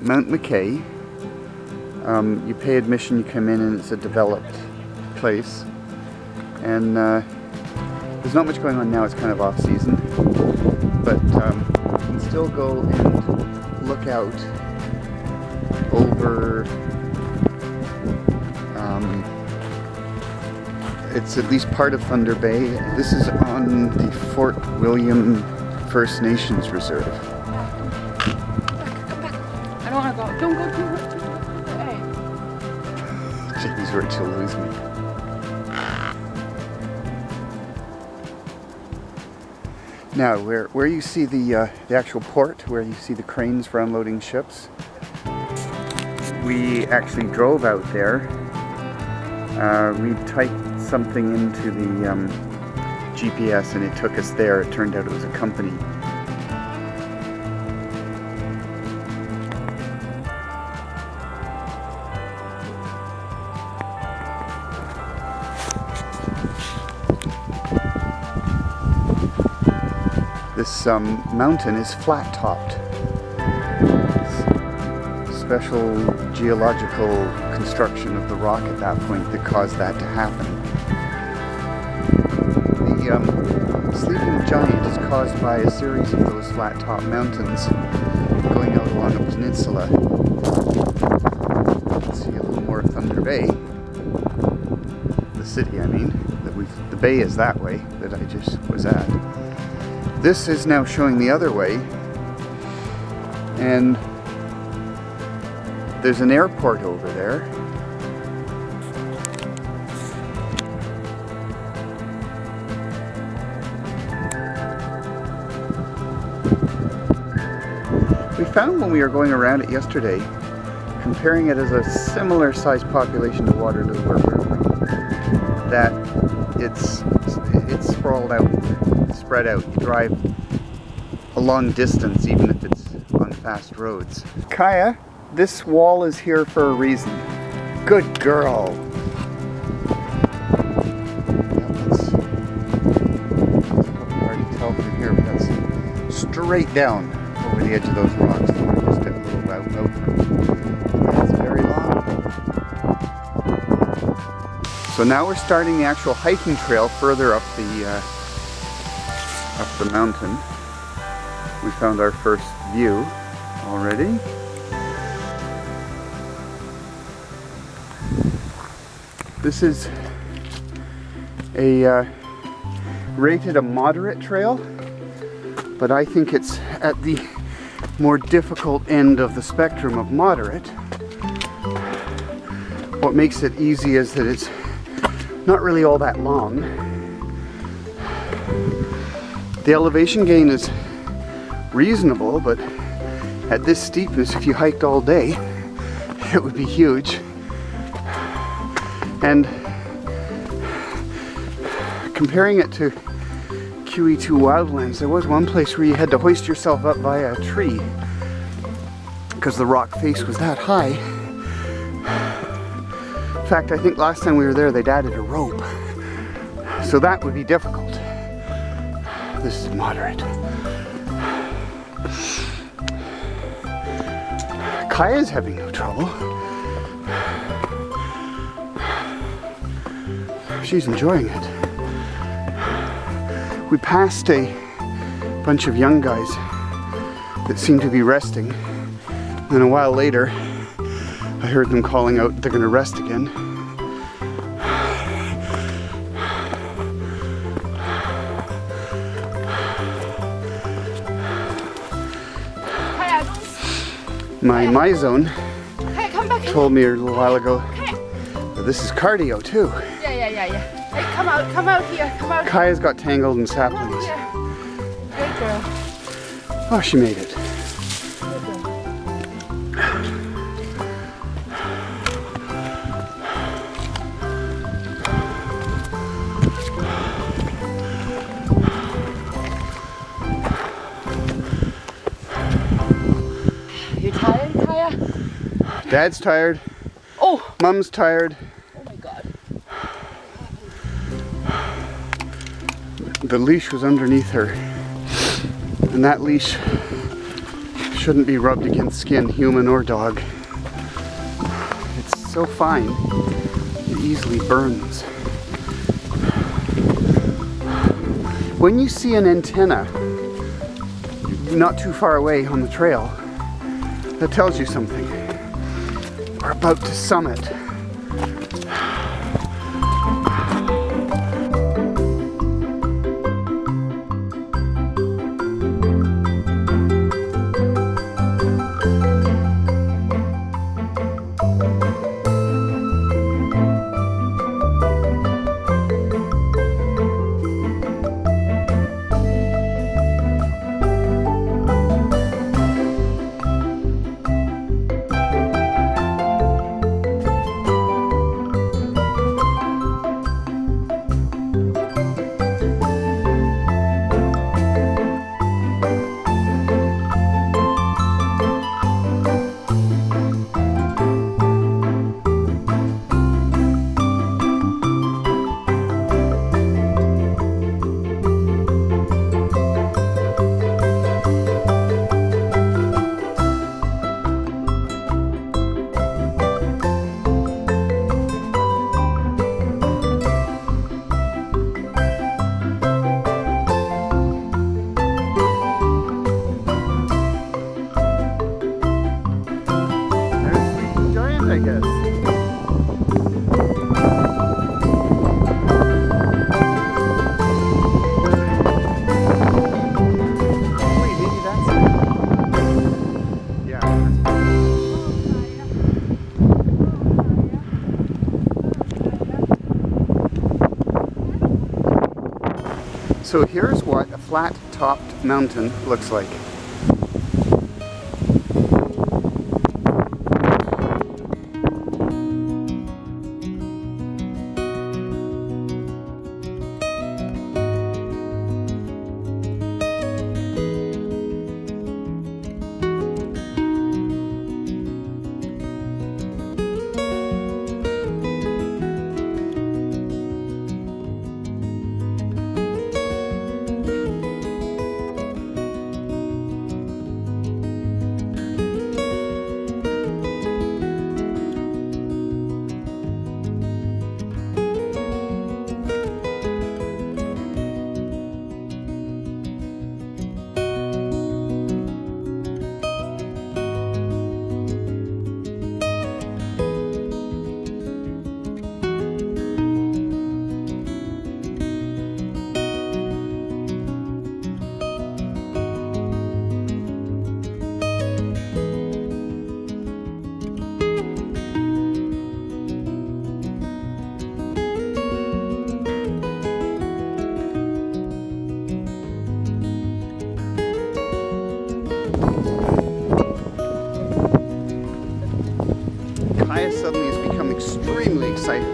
Mount McKay. You pay admission, you come in, and it's a developed place. And there's not much going on now, it's kind of off season. But you can still go and look out over, it's at least part of Thunder Bay. This is on the Fort William First Nations Reserve. I don't want to go. Don't go too much. Jamie's worried she'll lose me. Now, where you see the actual port, where you see the cranes for unloading ships, we actually drove out there. We typed something into the GPS and it took us there. It turned out it was a company. This mountain is flat-topped. Special geological construction of the rock at that point that caused that to happen. The Sleeping Giant is caused by a series of those flat-top mountains going out along a peninsula. You can see a little more of Thunder Bay. The city, I mean. The bay is that way that I just was at. This is now showing the other way, and there's an airport over there. We found when we were going around it yesterday, comparing it as a similar sized population to Waterloo where we're going, that it's sprawled out, spread out. You drive a long distance even if it's on fast roads. Kaya, this wall is here for a reason. Good girl. It's hard to tell from here, but that's straight down over the edge of those rocks. Just a little route over. That's very long. So now we're starting the actual hiking trail further up the mountain. We found our first view already. This is rated a moderate trail, but I think it's at the more difficult end of the spectrum of moderate. What makes it easy is that it's not really all that long. The elevation gain is reasonable, but at this steepness, if you hiked all day, it would be huge. And comparing it to QE2 Wildlands, there was one place where you had to hoist yourself up via a tree because the rock face was that high. In fact, I think last time we were there, they'd added a rope. So that would be difficult. This is moderate. Kaya's having no trouble. She's enjoying it. We passed a bunch of young guys that seemed to be resting. Then a while later, I heard them calling out they're going to rest again. My zone told me a little while ago that this is cardio too. Yeah. Hey, come out here. Kaya's got tangled in saplings. Good girl. Oh, she made it. You tired, Kaya? Dad's tired. Oh! Mom's tired. Oh my God. The leash was underneath her. And that leash shouldn't be rubbed against skin, human or dog. It's so fine, it easily burns. When you see an antenna not too far away on the trail, that tells you something. We're about to summit. I guess. Wait, maybe that's it. Yeah. So here's what a flat-topped mountain looks like. Kaya suddenly has become extremely excited.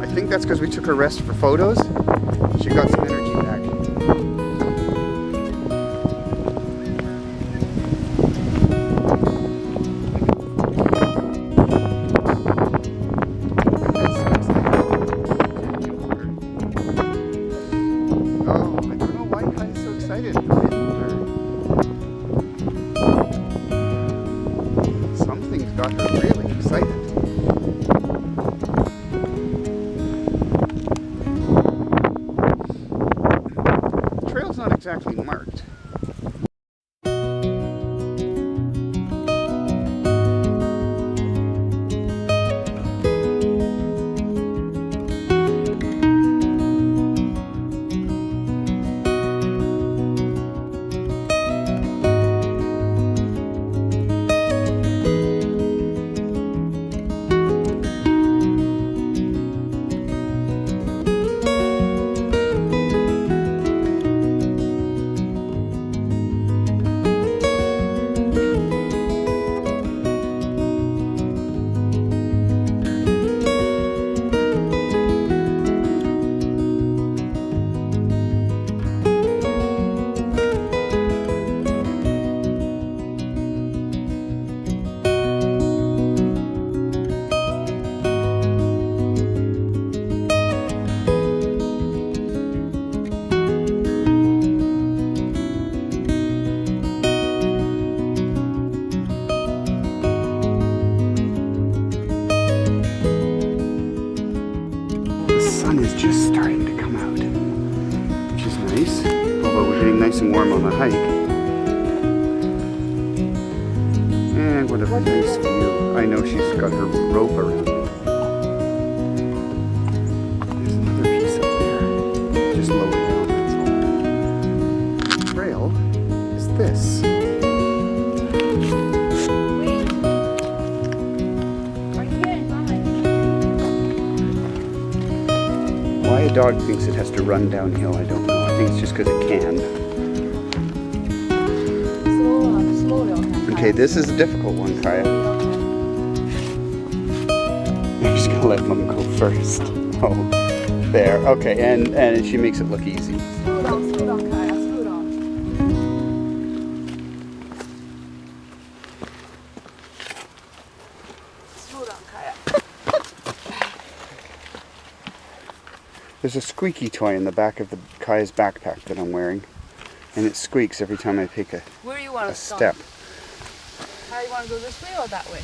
I think that's because we took her rest for photos. She got some energy back. Oh, I don't know why Kaya's so excited. Something's got her really excited. and warm on the hike. And what a nice view. I know she's got her rope around me. There's another piece up there. Just lower down, that's all. The trail is this. Why a dog thinks it has to run downhill, I don't know. I think it's just because it can. Okay, this is a difficult one, Kaya. I'm just gonna let Mom go first. Oh, there. Okay, and she makes it look easy. Slow down, Kaya, slow down. Slow down, Kaya. There's a squeaky toy in the back of the Kaya's backpack that I'm wearing, and it squeaks every time I take Where do you want a to step. How you want to go this way or that way?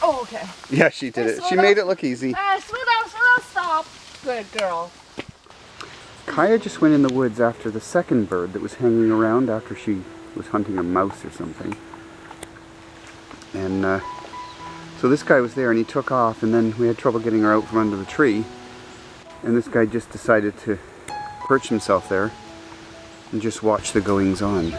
Oh, okay. Yeah, she did it. She made it look easy. Slow down, stop. Good girl. Kaya just went in the woods after the second bird that was hanging around after she was hunting a mouse or something. And so this guy was there and he took off, and then we had trouble getting her out from under the tree. And this guy just decided to perch himself there and just watch the goings on.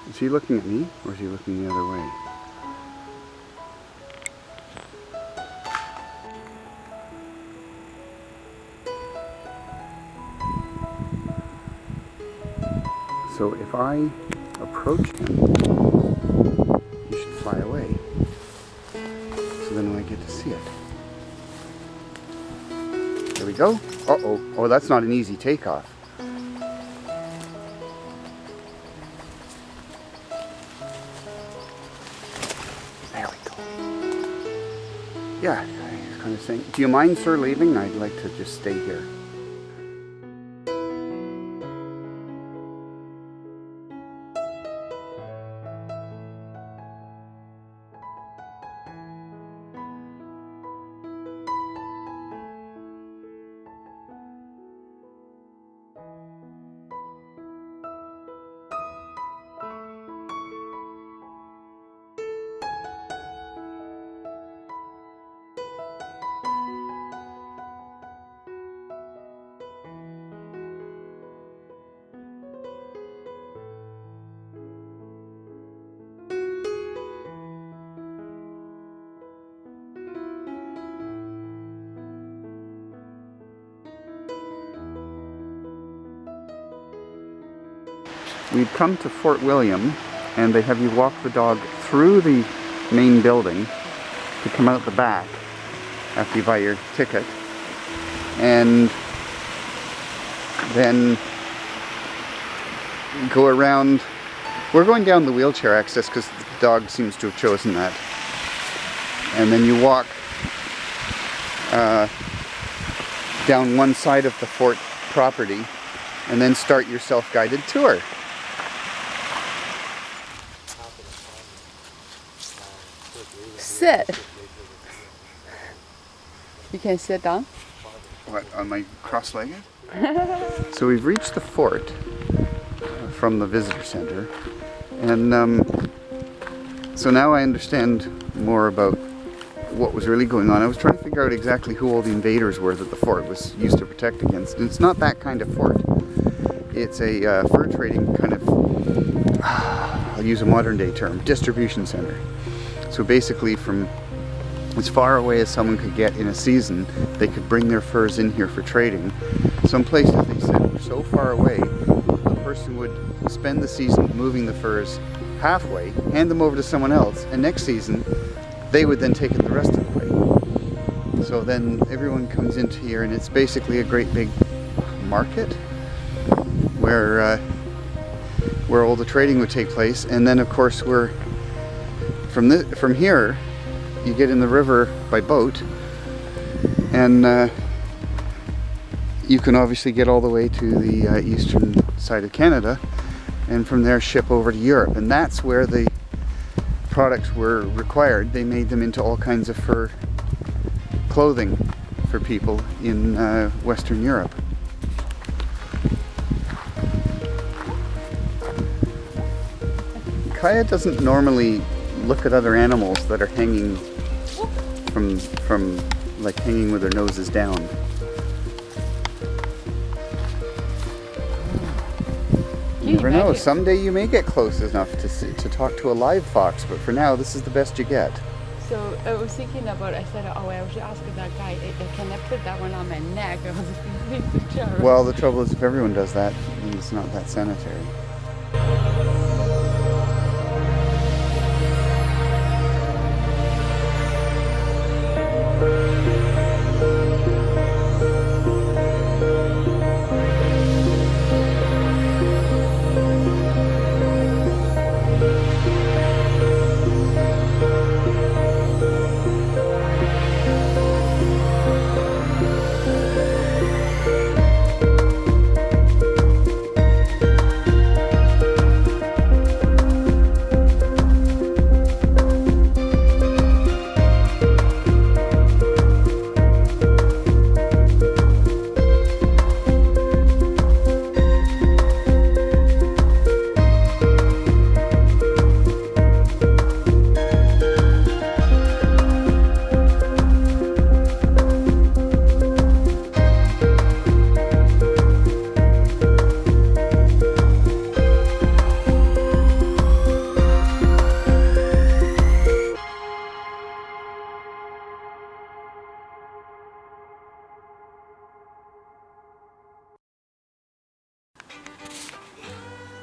Is he looking at me or is he looking the other way? So if I approach him, he should fly away. So then I get to see it. There we go. Uh-oh. Oh, that's not an easy takeoff. There we go. Yeah, I was kind of saying, do you mind, sir, leaving? I'd like to just stay here. We've come to Fort William, and they have you walk the dog through the main building to come out the back after you buy your ticket, and then go around. We're going down the wheelchair access because the dog seems to have chosen that, and then you walk down one side of the fort property and then start your self-guided tour. Sit. You can sit down. What, on my cross-legged? So we've reached the fort from the visitor center, and so now I understand more about what was really going on. I was trying to figure out exactly who all the invaders were that the fort was used to protect against. And it's not that kind of fort. It's a fur trading kind of, I'll use a modern day term, distribution center. So basically from as far away as someone could get in a season, they could bring their furs in here for trading. Some places, they said, were so far away, the person would spend the season moving the furs halfway, hand them over to someone else, and next season they would then take it the rest of the way. So then everyone comes into here, and it's basically a great big market where all the trading would take place. And then of course we're from here you get in the river by boat, and you can obviously get all the way to the eastern side of Canada, and from there ship over to Europe. And that's where the products were required. They made them into all kinds of fur clothing for people in Western Europe. Kaya doesn't normally look at other animals that are hanging from like hanging with their noses down. You never know. Someday you may get close enough to talk to a live fox, but for now, this is the best you get. So I was thinking about, I said, oh, I should ask that guy, can I put that one on my neck? I was thinking, well, the trouble is if everyone does that, then it's not that sanitary.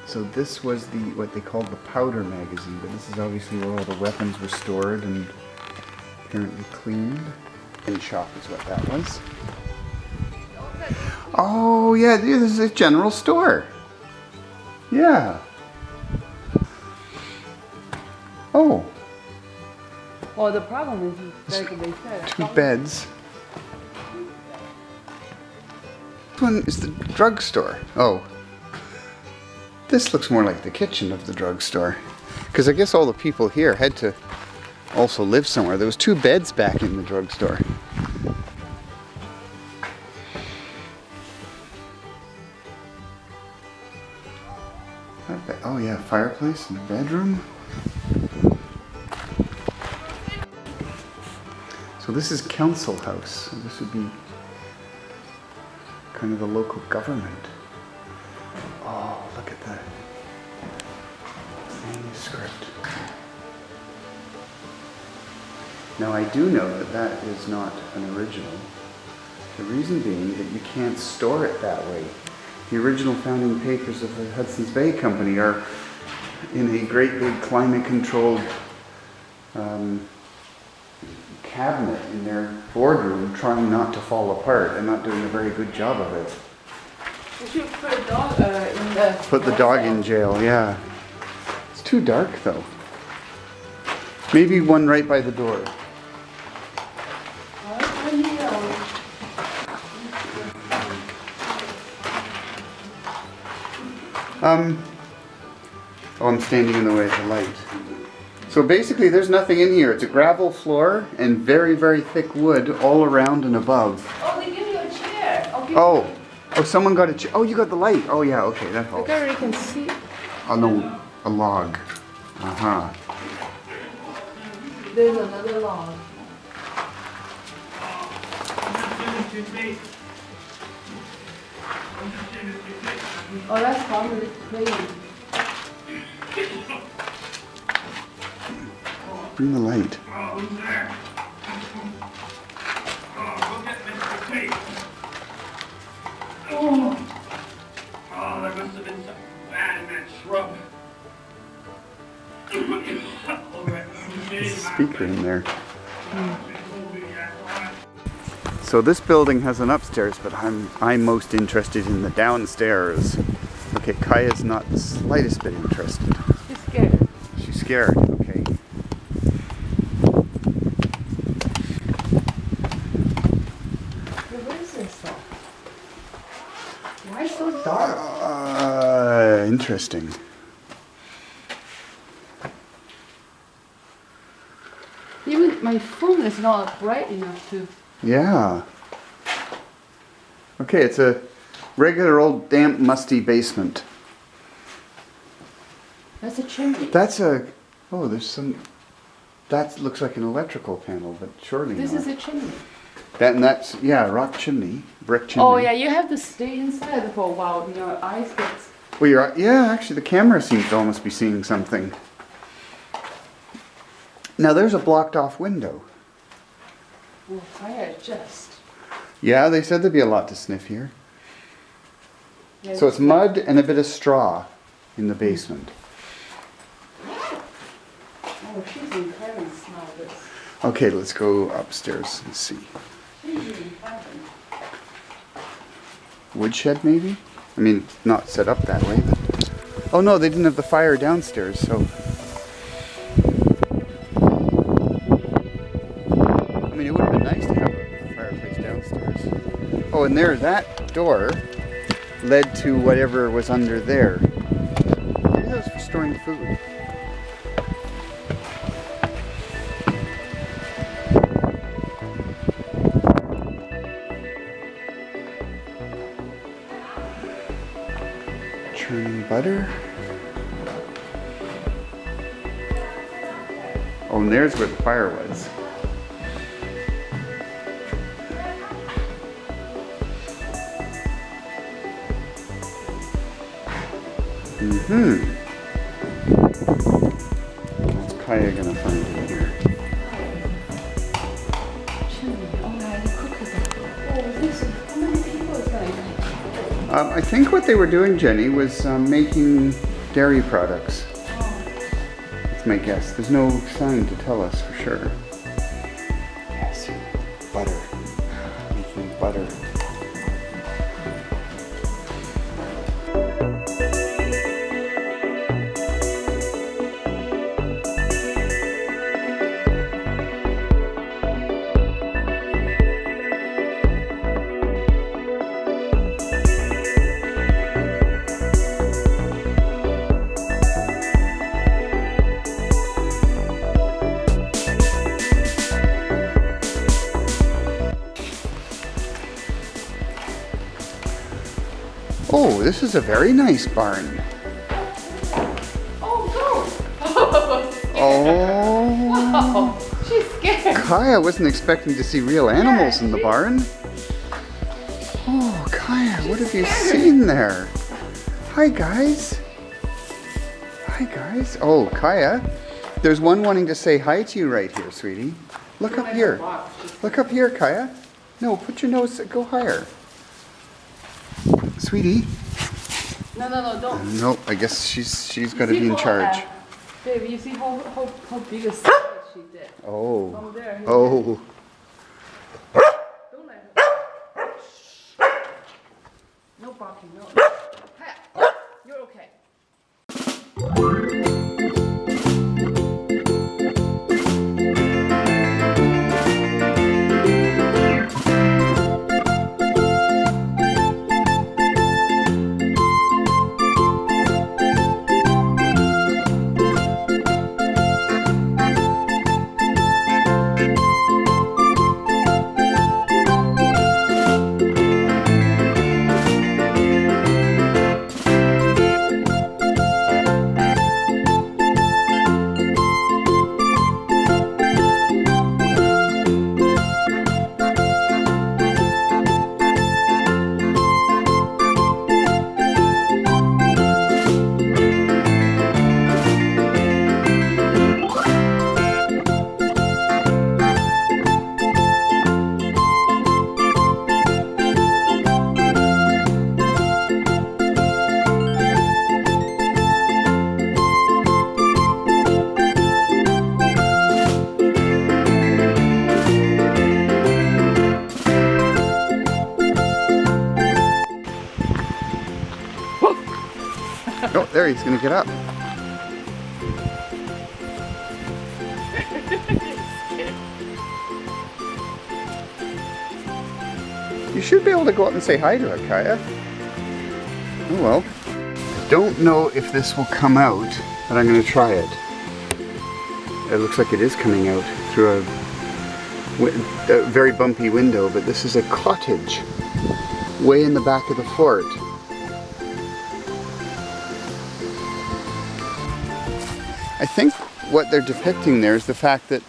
So this was what they called the powder magazine, but this is obviously where all the weapons were stored and apparently cleaned. In shop is what that was. Oh yeah, this is a general store. Yeah. Oh. Well, the problem is, like they said, two beds. This one is the drugstore. Oh. This looks more like the kitchen of the drugstore. Because I guess all the people here had to also live somewhere. There was two beds back in the drugstore. Oh yeah, fireplace in the bedroom. So this is council house. So this would be kind of the local government. Oh, look at that manuscript. Now I do know that that is not an original. The reason being that you can't store it that way. The original founding papers of the Hudson's Bay Company are in a great big climate-controlled cabinet in their boardroom, trying not to fall apart and not doing a very good job of it. We should put a dog in the... Put the dog in jail, yeah. It's too dark though. Maybe one right by the door. Oh, I'm standing in the way of the light. So basically there's nothing in here. It's a gravel floor and very, very thick wood all around and above. Oh, they give you a chair. Oh, someone got a chair. Oh, you got the light. Oh yeah, okay, that helps. Look, you can see. Oh no, a log. Uh-huh. There's another log. Oh, that's probably clean. Bring the light. Oh, there must have been something bad in that shrub. There's a speaker in there. So this building has an upstairs, but I'm most interested in the downstairs. Okay, Kaya's not the slightest bit interested. She's scared. She's scared, okay. What is this though? Why so dark? Interesting. Even my phone is not bright enough to... Yeah. Okay, it's a regular old damp, musty basement. That's a chimney. That's a, oh, there's some, that looks like an electrical panel, but surely This not. is a chimney. That's, yeah, rock chimney, brick chimney. Oh yeah, you have to stay inside for a while. Your eyes get. Well, yeah, actually the camera seems to almost be seeing something. Now there's a blocked off window. Oh, fire just. Yeah, they said there'd be a lot to sniff here. Yeah, So it's mud and a bit of straw in the basement. Oh, she's in heaven. Smell this. Okay, let's go upstairs and see. She's in heaven. Woodshed maybe? I mean, not set up that way, but... Oh no, they didn't have the fire downstairs, so... I mean, it would have been nice to have a fireplace downstairs. Oh, and there, that door led to whatever was under there. Maybe that was for storing food. Churning butter. Oh, and there's where the fire was. What's Kaya gonna find in here? Chimney. Oh, yeah, the cookers. Oh, this is. How many people is that? I think what they were doing, Jenny, was making dairy products. That's my guess. There's no sign to tell us for sure. Yes, butter. Making butter. Oh, this is a very nice barn. Oh, go! Oh, Oh, she's scared. Kaya wasn't expecting to see real animals in the barn. Oh, Kaya, what have you seen there? Hi, guys. Hi, guys. Oh, Kaya, there's one wanting to say hi to you right here, sweetie. Look up here. Look up here, Kaya. No, put your nose, go higher. Sweetie. No, don't. No, I guess she's got to See be in how, charge. Baby, you see how big a salad she did. Oh. From there. Oh. Don't let her. No barking, no. Hey, you're okay. Oh, there, he's gonna get up. You should be able to go up and say hi to it, Kaya. Oh well. I don't know if this will come out, but I'm gonna try it. It looks like it is coming out through a very bumpy window, but this is a cottage. way in the back of the fort. I think what they're depicting there is the fact that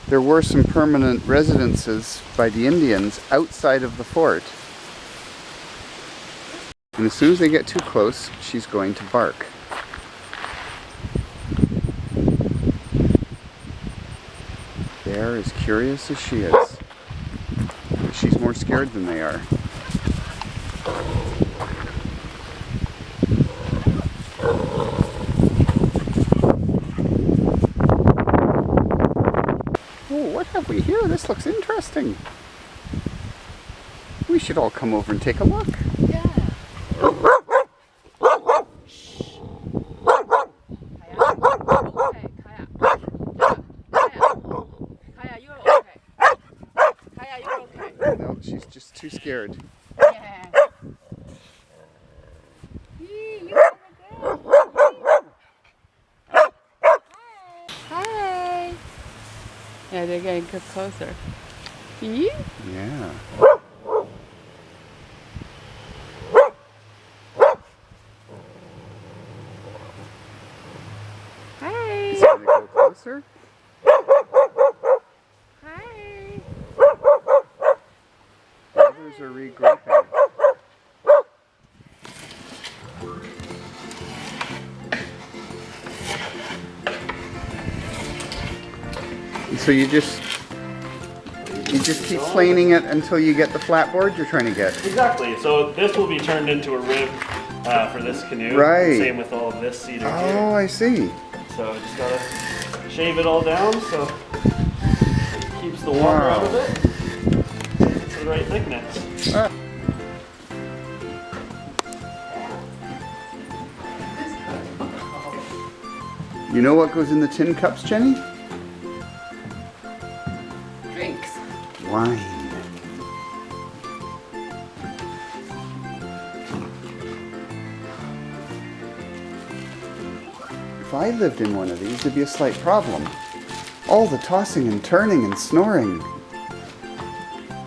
there were some permanent residences by the Indians outside of the fort. And as soon as they get too close, she's going to bark. They're as curious as she is. She's more scared than they are. Oh, what have we here? This looks interesting. We should all come over and take a look. Yeah. No, she's just too scared. Yeah. Hi. Yeah, they're getting closer. See? Yeah. Hi. Is it gonna go closer? Hi. The others are regrouping. So you just keep planing it until you get the flat board you're trying to get. Exactly. So this will be turned into a rib for this canoe. Right. Same with all of this cedar Oh, here. I see. So I just gotta shave it all down so it keeps the water out of it. It's the right thickness. Ah. You know what goes in the tin cups, Jenny? Drinks. Wine. If I lived in one of these, there'd be a slight problem. All the tossing and turning and snoring.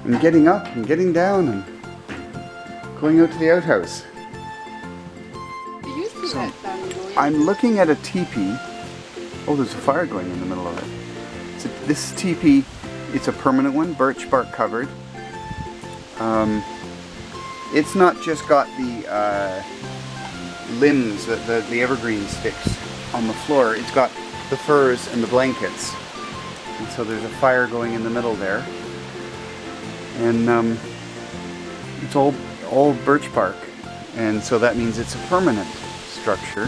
And getting up and getting down and going out to the outhouse. We used to So, let them go in. I'm looking at a teepee. Oh, there's a fire going in the middle of it. So this teepee, it's a permanent one, birch bark covered. It's not just got the limbs, the evergreen sticks on the floor. It's got the furs and the blankets. And so there's a fire going in the middle there. And it's all birch bark. And so that means it's a permanent structure.